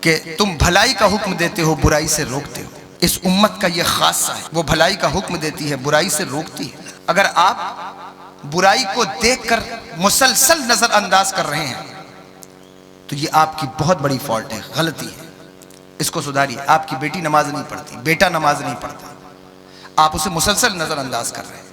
کہ تم بھلائی کا حکم دیتے ہو برائی سے روکتے ہو. اس امت کا یہ خاصہ ہے، وہ بھلائی کا حکم دیتی ہے برائی سے روکتی ہے. اگر آپ برائی کو دیکھ کر مسلسل نظر انداز کر رہے ہیں تو یہ آپ کی بہت بڑی فالٹ ہے، غلطی ہے. اس کو سدھاریے. آپ کی بیٹی نماز نہیں پڑھتی، بیٹا نماز نہیں پڑھتا، آپ اسے مسلسل نظر انداز کر رہے ہیں،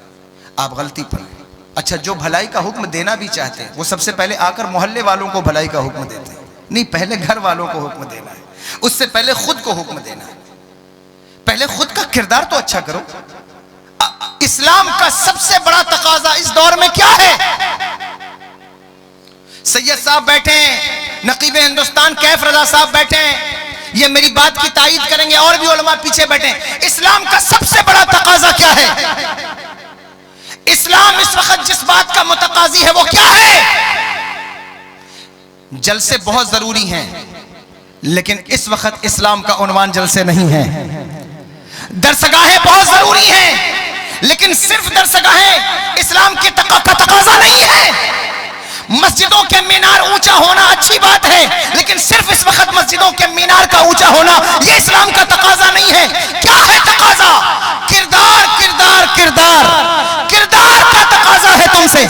آپ غلطی پر ہیں. اچھا، جو بھلائی کا حکم دینا بھی چاہتے ہیں وہ سب سے پہلے آ کر محلے والوں کو بھلائی کا حکم دیتے ہیں. نہیں، پہلے گھر والوں کو حکم دینا ہے، اس سے پہلے خود کو حکم دینا ہے. پہلے خود کا کردار تو اچھا کرو. اسلام کا سب سے بڑا تقاضا اس دور میں کیا ہے؟ سید صاحب بیٹھے ہیں، نقیب ہندوستان کیف رضا صاحب بیٹھے ہیں، یہ میری بات کی تائید کریں گے، اور بھی علماء پیچھے بیٹھے ہیں. اسلام کا سب سے بڑا تقاضا کیا ہے؟ اسلام اس وقت جس بات کا متقاضی ہے وہ کیا ہے؟ جلسے بہت ضروری ہیں، لیکن اس وقت اسلام کا عنوان جلسے نہیں ہے. درسگاہیں بہت ضروری ہیں، لیکن صرف درسگاہیں اسلام کی تقاضا نہیں ہے. مسجدوں کے مینار اونچا ہونا اچھی بات ہے، لیکن صرف اس وقت مسجدوں کے مینار کا اونچا ہونا یہ اسلام کا تقاضا نہیں ہے. کیا ہے تقاضا؟ کردار، کردار، کردار. کردار کا تقاضا ہے تم سے.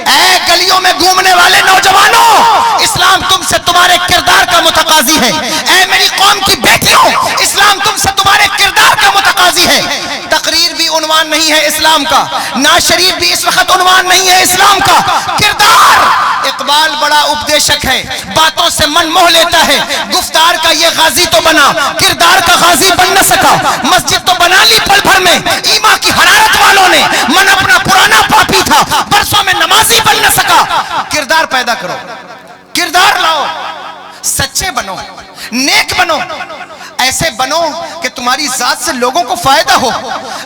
اے گلیوں میں گھومنے والے نوجوانوں، اسلام تم سے تمہارے کردار کا متقاضی ہے. اے میری قوم کی بیٹیوں، اسلام تم سے تمہارے کردار کا متقاضی ہے. تقریر بھی عنوان نہیں ہے اسلام کا، نعت شریف بھی اس وقت عنوان نہیں ہے اسلام کا. کردار. اقبال بڑا اپدیشک ہے، باتوں سے من موہ لیتا ہے. گفتار کا یہ غازی تو بنا، کردار کا غازی بن نہ سکا. مسجد تو بنا لی پل بھر میں، ایمان کی حرارت والوں نے. من اپنا پرانا پاپی تھا، برسوں میں نمازی بن نہ سکا. کردار پیدا کرو، کردار لاؤ، سچے بنو، نیک بنو. ایسے بنو کہ تمہاری ذات سے لوگوں کو فائدہ ہو.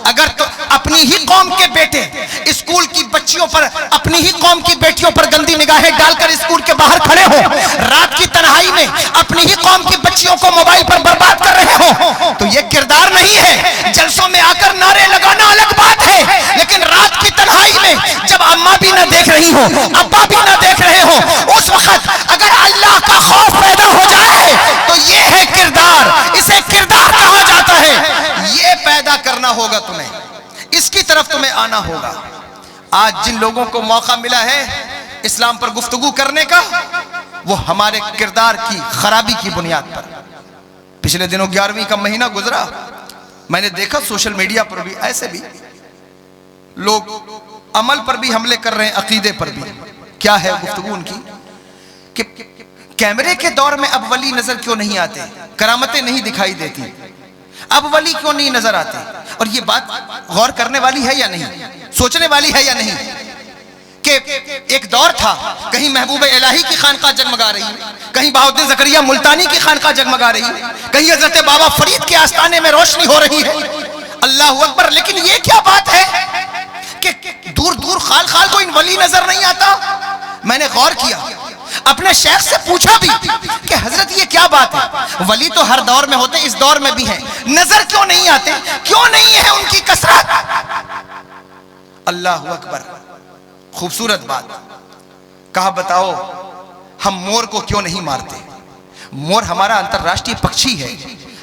اگر تو اپنی ہی قوم کے بیٹے اسکول کی بچیوں پر، اپنی ہی قوم کی بیٹیوں پر گندی نگاہیں ڈال کر اسکول کے باہر کھڑے ہو، رات کی تنہائی میں اپنی ہی قوم کی بچیوں کو موبائل پر برباد کر رہے ہو، تو یہ کردار نہیں ہے. جلسوں میں آ کر نعرے لگانا الگ بات ہے، لیکن رات کی تنہائی میں جب اماں بھی نہ دیکھ رہی ہو، ابا بھی نہ دیکھ رہے ہو، اس وقت اگر اللہ کا خوف پیدا ہو جائے تو یہ ہے کردار. اسے کردار کہا جاتا ہے. یہ پیدا کرنا ہوگا تمہیں، اس کی طرف تمہیں آنا ہوگا. آج جن لوگوں کو موقع ملا ہے اسلام پر گفتگو کرنے کا، وہ ہمارے کردار کی خرابی کی بنیاد پر. پچھلے دنوں 11ویں کا مہینہ گزرا، میں نے دیکھا سوشل میڈیا پر بھی ایسے بھی لوگ عمل پر بھی حملے کر رہے ہیں، عقیدے پر بھی. کیا ہے گفتگو ان کی کہ کیمرے کے دور میں اب ولی نظر کیوں نہیں آتے، کرامتیں نہیں دکھائی دیتی، اب ولی کیوں نہیں نظر آتے. اور یہ بات غور کرنے والی ہے یا نہیں، سوچنے والی ہے یا نہیں کہ ایک دور تھا کہیں محبوب الہی کی خانقاہ جگمگا رہی، کہیں بہاؤالدین زکریا ملتانی کی خانقاہ جگمگا رہی، کہیں حضرت بابا فرید کے آستانے میں روشنی ہو رہی ہے. اللہ اکبر. لیکن یہ کیا بات ہے کہ دور دور خال خال کو ان ولی نظر نہیں آتا. میں نے غور کیا، اپنے شیخ سے پوچھا بھی کہ حضرت یہ کیا بات ہے، ولی تو ہر دور میں ہوتے، اس دور میں بھی ہیں، نظر کیوں نہیں آتے، کیوں نہیں ہے ان کی کثرت؟ اللہ اکبر. خوبصورت بات کہا. بتاؤ ہم مور کو کیوں نہیں مارتے؟ مور ہمارا انترراشٹریہ پکشی ہے،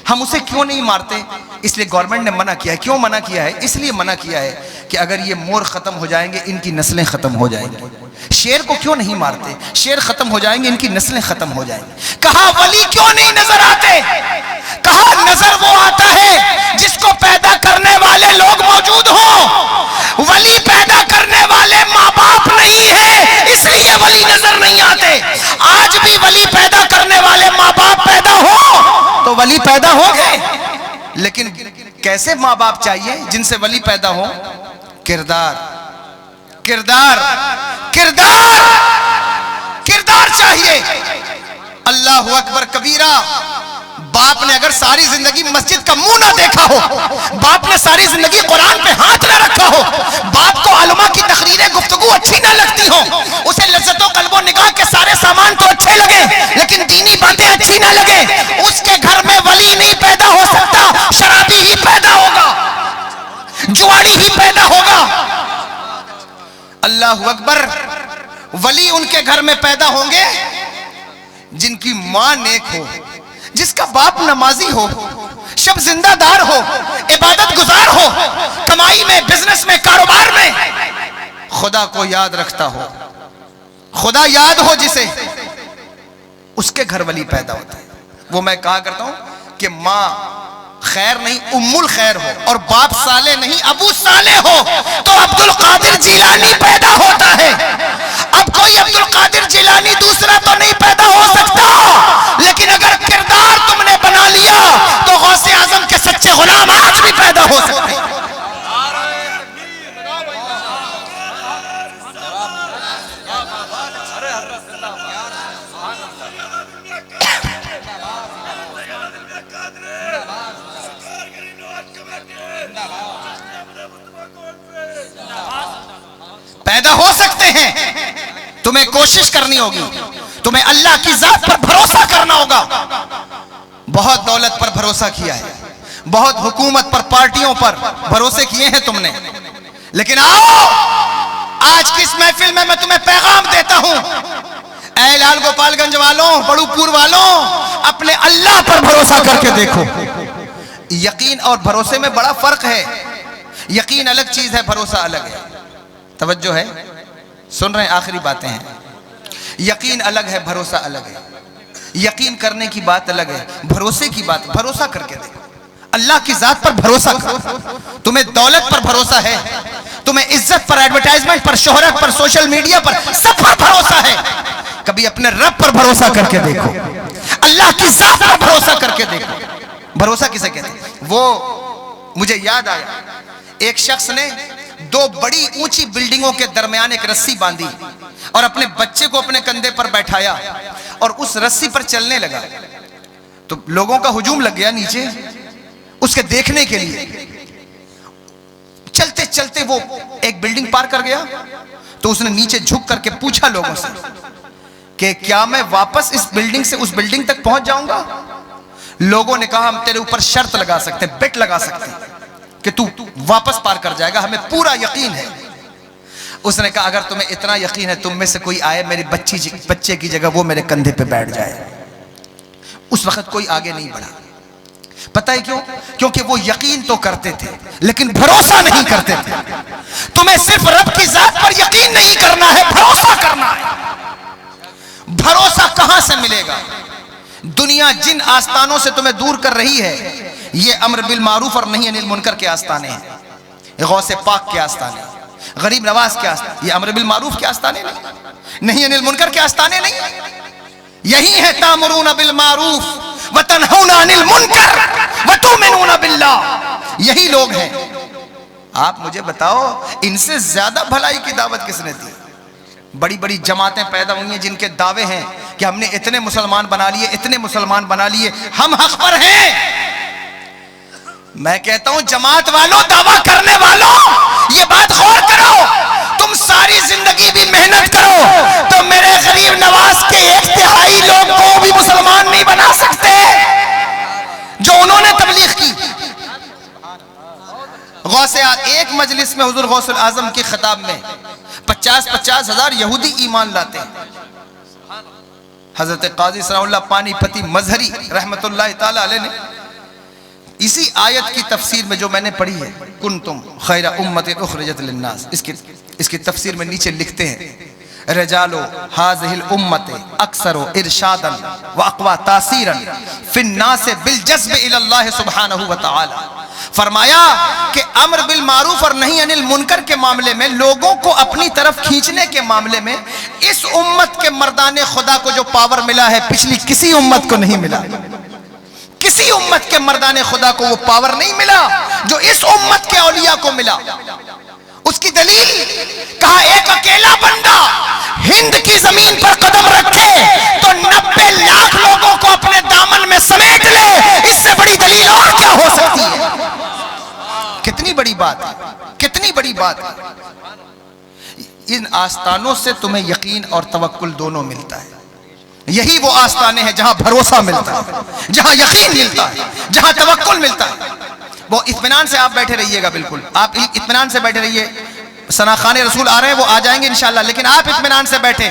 ہم اسے کیوں نہیں مارتے؟ اس لیے گورنمنٹ نے منع کیا ہے. کیوں منع کیا ہے؟ اس لیے منع کیا ہے کہ اگر یہ مور ختم ہو جائیں گے ان کی نسلیں ختم ہو جائیں گی. شیر کو کیوں نہیں مارتے؟ شیر ختم ہو جائیں گے ان کی نسلیں ختم ہو جائیں گی. کہا ولی کیوں نہیں نظر آتے؟ کہا نظر وہ آتا ہے جس کو پیدا کرنے والے لوگ موجود ہوں. ولی پیدا کرنے والے ماں باپ نہیں ہیں، اس لیے ولی نظر نہیں آتے. آج بھی ولی پیدا کرنے والے ماں باپ پیدا ہوں تو ولی پیدا ہوں گے، لیکن کیسے ماں باپ چاہیے جن سے ولی پیدا ہو؟ کردار، کردار، کردار، کردار چاہیے. اللہ اکبر کبیرہ. باپ نے اگر ساری زندگی مسجد کا منہ نہ دیکھا ہو، باپ نے ساری زندگی قرآن پہ ہاتھ نہ رکھا ہو، باپ کو علماء کی تقریریں گفتگو اچھی نہ لگتی ہو، اسے لذت و قلب و نگاہ کے سارے سامان تو اچھے لگے لیکن دینی باتیں اچھی نہ لگے، اس کے گھر میں ولی نہیں پیدا ہو سکتا. شرابی ہی پیدا ہوگا، جواری ہی پیدا ہوگا. اللہ اکبر. ولی ان کے گھر میں پیدا ہوں گے جن کی ماں نیک ہو، جس کا باپ نمازی ہو، شب زندہ دار ہو، عبادت گزار ہو، کمائی میں، بزنس میں، کاروبار میں خدا کو یاد رکھتا ہو، خدا یاد ہو جسے، اس کے گھر ولی پیدا ہوتا ہے۔ وہ میں کہا کرتا ہوں کہ ماں خیر نہیں ام الخیر ہو اور باپ صالح نہیں ابو صالح ہو تو عبد القادر جیلانی پیدا ہوتا ہے۔ اب کوئی عبد القادر جیلانی دوسرا تو نہیں پیدا ہو سکتا، لیکن اگر کردار تم نے بنا لیا تو غوث اعظم کے سچے غلام آج بھی پیدا ہو سکتے ہیں۔ پیدا ہو سکتے ہیں، تمہیں کوشش کرنی ہوگی، تمہیں اللہ کی ذات پر بھروسہ کرنا ہوگا۔ بہت دولت پر بھروسہ کیا ہے، بہت حکومت پر، پارٹیوں پر بھروسے کیے ہیں تم نے، لیکن آؤ آج کی اس محفل میں تمہیں پیغام دیتا ہوں، اے لال گوپال گنج والوں، بڑو پور والوں، اپنے اللہ پر بھروسہ کر کے دیکھو۔ یقین اور بھروسے میں بڑا فرق ہے، یقین الگ چیز ہے، بھروسہ الگ ہے۔ توجہ ہے، سن رہے ہیں؟ آخری باتیں ہیں۔ یقین الگ ہے، بھروسہ الگ ہے۔ یقین کرنے کی بات الگ ہے، بھروسے کی بات، بھروسہ کر کے دیکھو۔ اللہ کی ذات پر بھروسہ کرو۔ تمہیں دولت پر بھروسہ ہے، تمہیں عزت پر، ایڈورٹائزمنٹ پر، شہرت پر، سوشل میڈیا پر، سب پر بھروسہ ہے، کبھی اپنے رب پر بھروسہ کر کے دیکھو، اللہ کی ذات پر بھروسہ کر کے دیکھو۔ بھروسہ کسے کہتے ہیں؟ وہ مجھے یاد آیا، ایک شخص نے دو بڑی اونچی بلڈنگوں کے درمیان ایک رسی باندھی اور اپنے بچے کو اپنے کندھے پر بیٹھایا اور اس رسی پر چلنے لگا، تو لوگوں کا ہجوم لگ گیا نیچے اس کے دیکھنے کے لیے۔ چلتے چلتے وہ ایک بلڈنگ پار کر گیا تو اس نے نیچے جھک کر کے پوچھا لوگوں سے کہ کیا میں واپس اس بلڈنگ سے اس بلڈنگ تک پہنچ جاؤں گا؟ لوگوں نے کہا ہم تیرے اوپر شرط لگا سکتے ہیں، بیٹ لگا سکتے ہیں کہ تو واپس پار کر جائے گا، ہمیں پورا یقین ہے۔ اس نے کہا اگر تمہیں اتنا یقین ہے، تم میں سے کوئی آئے میری بچے کی جگہ وہ میرے کندھے پہ بیٹھ جائے۔ اس وقت کوئی آگے نہیں بڑھا، پتہ ہے کیوں؟ کیونکہ وہ یقین تو کرتے تھے لیکن بھروسہ نہیں کرتے تھے۔ تمہیں صرف رب کی ذات پر یقین نہیں کرنا ہے، بھروسہ کرنا ہے۔ بھروسہ کہاں سے ملے گا؟ دنیا جن آستانوں سے تمہیں دور کر رہی ہے، یہ امر بالمعروف اور نہی عن المنکر کے آستانے ہیں، غوث پاک کے آستانے، غریب نواز کے آستانے۔ یہ امر بالمعروف کے آستانے نہیں، نہی عن المنکر کے آستانے نہیں، یہی ہے تامرون بالمعروف وتنہون عن المنکر وتؤمنون باللہ، یہی لوگ ہیں۔ آپ مجھے بتاؤ ان سے زیادہ بھلائی کی دعوت کس نے دی؟ بڑی بڑی جماعتیں پیدا ہوئی ہیں جن کے دعوے ہیں کہ ہم نے اتنے مسلمان بنا لیے، اتنے مسلمان بنا لیے، ہم حق پر ہیں۔ میں کہتا ہوں جماعت والوں، دعویٰ کرنے والوں، یہ بات غور کرو، تم ساری زندگی بھی محنت کرو تو میرے غریب نواز کے 1/3 لوگ کو بھی مسلمان نہیں بنا سکتے جو انہوں نے تبلیغ کی۔ ایک مجلس میں حضور غوث الاعظم کے خطاب میں 50 ہزار یہودی ایمان لاتے ہیں۔ حضرت قاضی ثناء اللہ پانی پتی مظہری رحمت اللہ تعالی علیہ نے اسی آیت کی تفسیر میں جو میں نے پڑھی ہے، کنتم خیر امت اخرجت للناس، اس کی تفسیر میں نیچے لکھتے ہیں رجالو هذه الامه اکثر ارشادا واقوا تاثیرا فی الناس بالجذب الى اللہ سبحانہ وتعالی۔ فرمایا کہ امر بالمعروف اور نہی عن المنکر کے معاملے میں، لوگوں کو اپنی طرف کھینچنے کے معاملے میں اس امت کے مردان خدا کو جو پاور ملا ہے پچھلی کسی امت کو نہیں ملا۔ کسی امت کے مردان خدا کو وہ پاور نہیں ملا جو اس امت کے اولیاء کو ملا۔ اس کی دلیل کہا ایک اکیلا بندہ ہند کی زمین پر قدم رکھے تو 90 لاکھ لوگوں کو اپنے دامن میں سمیٹ لے، اس سے بڑی دلیل اور کیا ہو سکتی ہے؟ کتنی بڑی بات ہے، کتنی بڑی بات ہے۔ ان آستانوں سے تمہیں یقین اور توکل دونوں ملتا ہے۔ یہی وہ آستانے ہیں جہاں بھروسہ ملتا ہے، جہاں یقین ملتا ہے، جہاں توکل ملتا ہے۔ وہ اطمینان سے آپ بیٹھے رہیے گا، بالکل آپ اطمینان سے بیٹھے رہیے۔ ثنا خان رسول آ رہے ہیں، وہ آ جائیں گے انشاءاللہ، لیکن آپ اطمینان سے بیٹھیں۔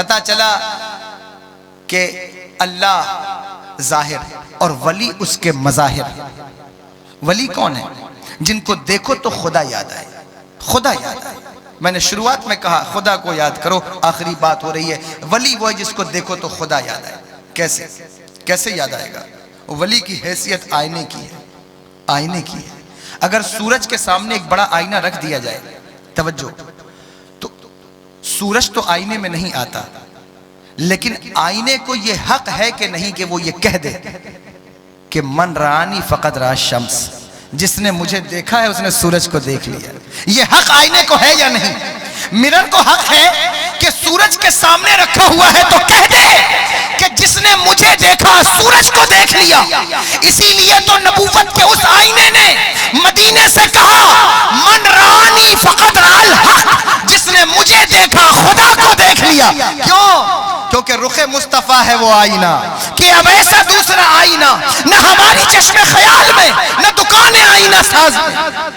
پتا چلا کہ اللہ ظاہر اور ولی اس کے مظاہر. ولی کون ہے؟ جن کو دیکھو تو خدا یاد آئے. خدا یاد آئے. میں نے شروعات میں کہا خدا کو یاد کرو، آخری بات ہو رہی ہے. ولی وہ ہے جس کو دیکھو تو خدا یاد آئے. کیسے یاد آئے گا؟ ولی کی حیثیت آئینے کی ہے. آئینے کی ہے. اگر سورج کے سامنے ایک بڑا آئینہ رکھ دیا جائے، توجہ، تو سورج تو آئینے میں نہیں آتا، لیکن آئینے کو یہ حق ہے کہ نہیں کہ وہ یہ کہہ دے کہ من رانی فقط را شمس، جس نے مجھے دیکھا ہے اس نے سورج کو دیکھ لیا. یہ حق آئینے کو ہے یا نہیں؟ مرر کو حق ہے کہ سورج کے سامنے رکھا ہوا ہے تو کہہ دے کہ جس نے مجھے دیکھا سورج کو دیکھ لیا. اسی لیے تو نبوت کے اس آئینے نے مدینے سے کہا من رانی فقط را الحق، جس نے مجھے دیکھا خدا کو دیکھ لیا. کیوں؟ کیونکہ رخ مصطفیٰ ہے وہ آئینہ، کہ اب ایسا دوسرا آئینہ نہ ہماری چشم خیال میں نہ دکان آئینہ ساز میں.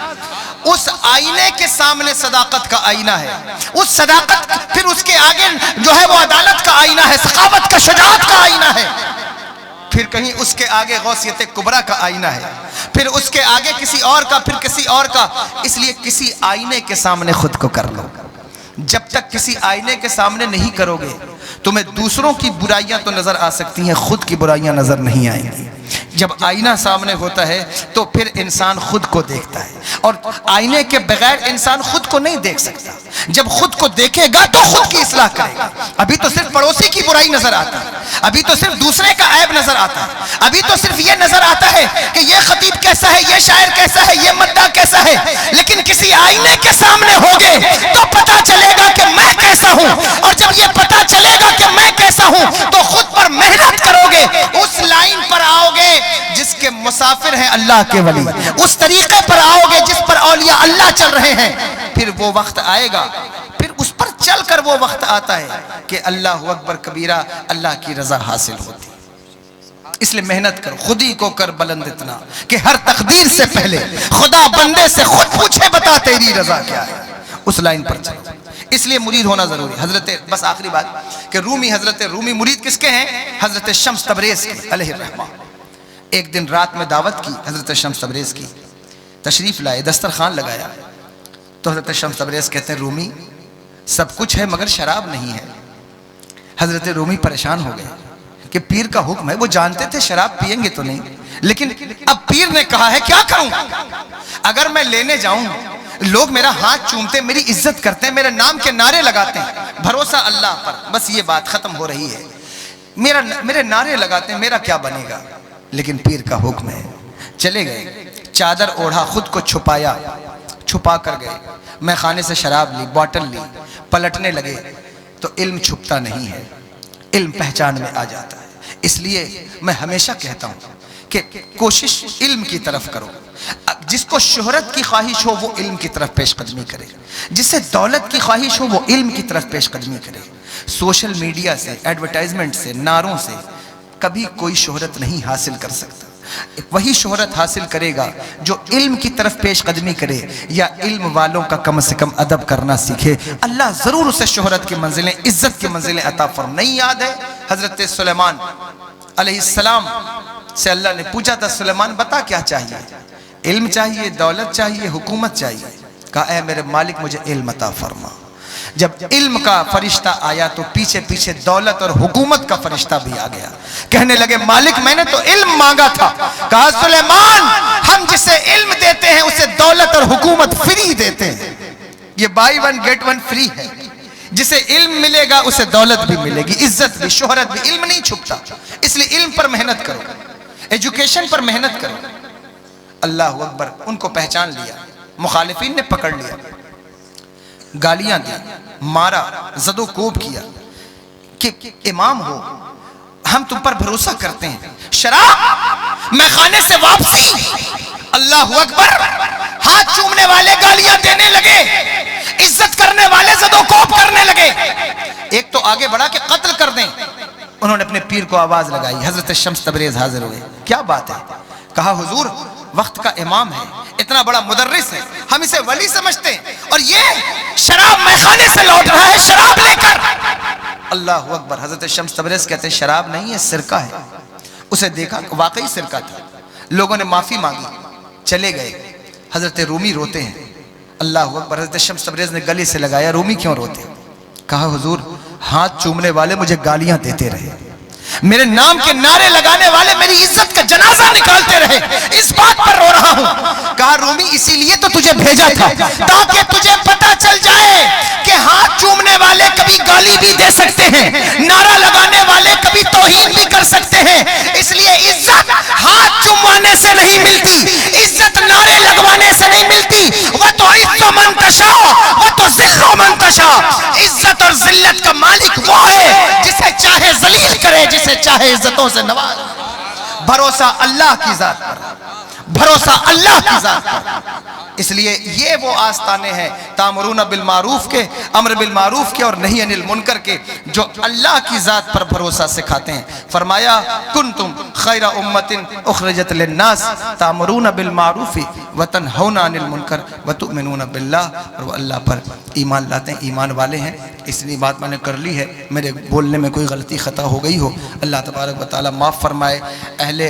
اس آئینے کے سامنے صداقت کا آئینہ ہے. اس صداقت پھر اس کے آگے جو ہے وہ عدالت کا آئینہ ہے، سخاوت کا، شجاعت کا آئینہ ہے. پھر کہیں اس کے آگے غوثیت کبریٰ کا آئینہ ہے، پھر اس کے آگے کسی اور کا، پھر کسی اور کا. اس لیے کسی آئینے کے سامنے خود کو کر لو. جب تک کسی آئینے کے سامنے نہیں کرو گے تمہیں دوسروں کی برائیاں تو نظر آ سکتی ہیں، خود کی برائیاں نظر نہیں آئیں گی. جب آئینہ سامنے ہوتا ہے تو پھر انسان خود کو دیکھتا ہے، اور آئینے کے بغیر انسان خود کو نہیں دیکھ سکتا. جب خود کو دیکھے گا تو خود کی اصلاح کرے گا. ابھی تو صرف پڑوسی کی برائی نظر آتا ہے، ابھی تو صرف دوسرے کا عیب نظر آتا ہے، ابھی تو صرف یہ نظر آتا ہے کہ یہ خطیب کیسا ہے، یہ شاعر کیسا ہے، یہ مداح کیسا ہے. لیکن کسی آئینے کے سامنے ہوگے تو پتا چلے گا کہ میں کیسا ہوں، اور جب یہ پتا چلے گا کہ میں کیسا ہوں تو خود پر محنت کرو گے. اس لائن پر آؤ گے جس کے مسافر ہیں اللہ کے ولی، اس طریقے پر آؤ گے جس پر اولیاء اللہ چل رہے ہیں. پھر وہ وقت آئے گا، پھر اس پر چل کر وہ وقت آتا ہے کہ اللہ اکبر کبیرہ، اللہ کی رضا حاصل ہوتی. اس لیے محنت کرو، خودی کو کر بلند اتنا کہ ہر تقدیر سے پہلے خدا بندے سے خود پوچھے بتا تیری رضا کیا ہے. اس لائن پر چلو. اس لیے مرید ہونا ضروری. حضرت، بس آخری بات کہ حضرت رومی مرید کس کے ہیں؟ حضرت شمس تبریز کے علیہ الرحمہ. ایک دن رات میں دعوت کی حضرت شمس تبریز کی، تشریف لائے، دسترخوان لگایا تو حضرت شمس تبریز کہتے ہیں رومی سب کچھ ہے مگر شراب نہیں ہے. حضرت رومی پریشان ہو گئے کہ پیر کا حکم ہے. وہ جانتے تھے شراب پیئیں گے تو نہیں، لیکن اب پیر نے کہا ہے کیا کروں؟ اگر میں لینے جاؤں لوگ میرا ہاتھ چومتے، میری عزت کرتے ہیں، میرے نام کے نعرے لگاتے ہیں، بھروسہ اللہ پر، بس یہ بات ختم ہو رہی ہے، میرے نعرے لگاتے ہیں، میرا کیا بنے گا؟ لیکن پیر کا حکم ہے. چلے گئے، چادر اوڑھا، خود کو چھپایا، چھپا کر گئے، میں خانے سے شراب لی، بوٹل لی، پلٹنے لگے تو علم چھپتا نہیں ہے، علم پہچان میں آ جاتا ہے. اس لیے میں ہمیشہ کہتا ہوں کہ کوشش علم کی طرف کرو. جس کو شہرت کی خواہش ہو وہ علم کی طرف پیش قدمی کرے، جسے دولت کی خواہش ہو وہ علم کی طرف پیش قدمی کرے. سوشل میڈیا سے، ایڈورٹائزمنٹ سے، نعروں سے کبھی کوئی شہرت نہیں حاصل کر سکتا. وہی شہرت حاصل کرے گا جو علم کی طرف پیش قدمی کرے یا علم والوں کا کم سے کم ادب کرنا سیکھے. اللہ ضرور اسے شہرت کی منزلیں، عزت کی منزلیں عطا فرمائے. نہیں یاد ہے حضرت سلیمان علیہ السلام سے اللہ نے پوچھا تھا سلیمان بتا کیا چاہیے؟ علم چاہیے، دولت چاہیے، حکومت چاہیے؟ کہا اے میرے مالک مجھے علم عطا فرما. جب علم کا فرشتہ آیا تو پیچھے پیچھے دولت اور حکومت کا فرشتہ بھی آ گیا. کہنے لگے مالک میں نے تو علم مانگا تھا. کہا سلیمان ہم جسے علم دیتے ہیں اسے دولت اور حکومت فری دیتے ہیں. یہ buy one get one free ہے. جسے علم ملے گا اسے دولت بھی ملے گی، عزت بھی، شہرت بھی. علم نہیں چھپتا. اس لیے علم پر محنت کرو، ایجوکیشن پر محنت کرو. اللہ اکبر. ان کو پہچان لیا، مخالفین نے پکڑ لیا، گالیاں دی، مارا، زد و کوب کیا کہ امام ہو، ہم تم پر بھروسہ کرتے ہیں. شراب، میں خانے سے واپسی. اللہ اکبر. ہاتھ چومنے والے گالیاں دینے لگے، عزت کرنے والے زد و کوب کرنے لگے. ایک تو آگے بڑھا کہ قتل کر دیں. انہوں نے اپنے پیر کو آواز لگائی. حضرت شمس تبریز حاضر ہوئے. کیا بات ہے؟ کہا حضور وقت کا امام ہے، اتنا بڑا مدرس ہے، ہم اسے ولی سمجھتے ہیں، اور یہ شراب میں خانے سے لوٹ رہا ہے شراب لے کر. اللہ اکبر. حضرت شمس تبریز کہتے ہیں شراب نہیں ہے، سرکہ ہے. اسے دیکھا واقعی سرکہ تھا. لوگوں نے معافی مانگی، چلے گئے. حضرت رومی روتے ہیں. اللہ اکبر. حضرت شمس تبریز نے گلے سے لگایا رومی کیوں روتے؟ کہا حضور ہاتھ چومنے والے مجھے گالیاں دیتے رہے، میرے نام کے نعرے لگانے والے میری عزت کا جنازہ نکالتے رہے، اس بات پر رو رہا ہوں. کہا رومی اسی لیے تو تجھے بھیجا تھا تاکہ تجھے پتہ چل جائے کہ ہاتھ چومنے والے کبھی گالی بھی دے سکتے ہیں، نعرہ لگانے والے کبھی توہین بھی کر سکتے ہیں. اس لیے عزت ہاتھ چوموانے سے نہیں ملتی، عزت نعرے لگوانے سے نہیں ملتی. وَتُعِزُّ مَن تَشَاءُ وَتُذِلُّ مَن تَشَاءُ. عزت اور ذلت کا مالک وہ ہے جسے چاہے ذلیل کرے، جسے چاہے عزتوں سے نواز. بھروسہ اللہ کی ذات پر، بھروسہ اللہ کی ذات پر. اس لیے یہ وہ آستانے ہیں تامرون بالمعروف کے، امر بالمعروف کے اور نہی عن المنکر کے، جو اللہ کی ذات پر بھروسہ سکھاتے ہیں. فرمایا کنتم خیر امت اخرجت للناس تامرون بالمعروف وتنہون عن المنکر وتؤمنون باللہ. اور وہ اللہ پر ایمان لاتے ہیں، ایمان والے ہیں. اس لیے بات میں نے کر لی ہے، میرے بولنے میں کوئی غلطی خطا ہو گئی ہو اللہ تبارک و تعالی معاف فرمائے. اہل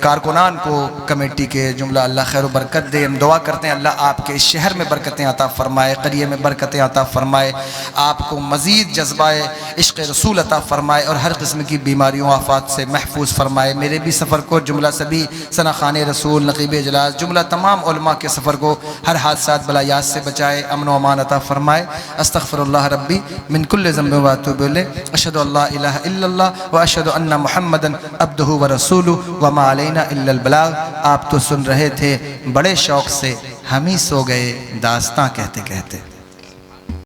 کارکنان کو کمیٹی کے جملہ اللہ خیر و برکت دے. ہم دعا کرتے ہیں اللہ آپ کے شہر میں برکتیں عطا فرمائے، قریے میں برکتیں عطا فرمائے، آپ کو مزید جذبہ عشق رسول عطا فرمائے اور ہر قسم کی بیماریوں آفات سے محفوظ فرمائے. میرے بھی سفر کو، جملہ سبھی ثنا خان رسول نقیب اجلاس، جملہ تمام علماء کے سفر کو ہر حادثات بلایات سے بچائے، امن و امان عطا فرمائے. استغفر اللہ ربی من کل ذنب و اتوب الیہ. اشہد ان لا الہ الا اللہ و اشہد ان محمدا عبدہ و رسولہ وما علینا الا البلاغ. آپ تو سن رہے تھے بڑے شوق سے، ہم ہی سو گئے داستاں کہتے کہتے.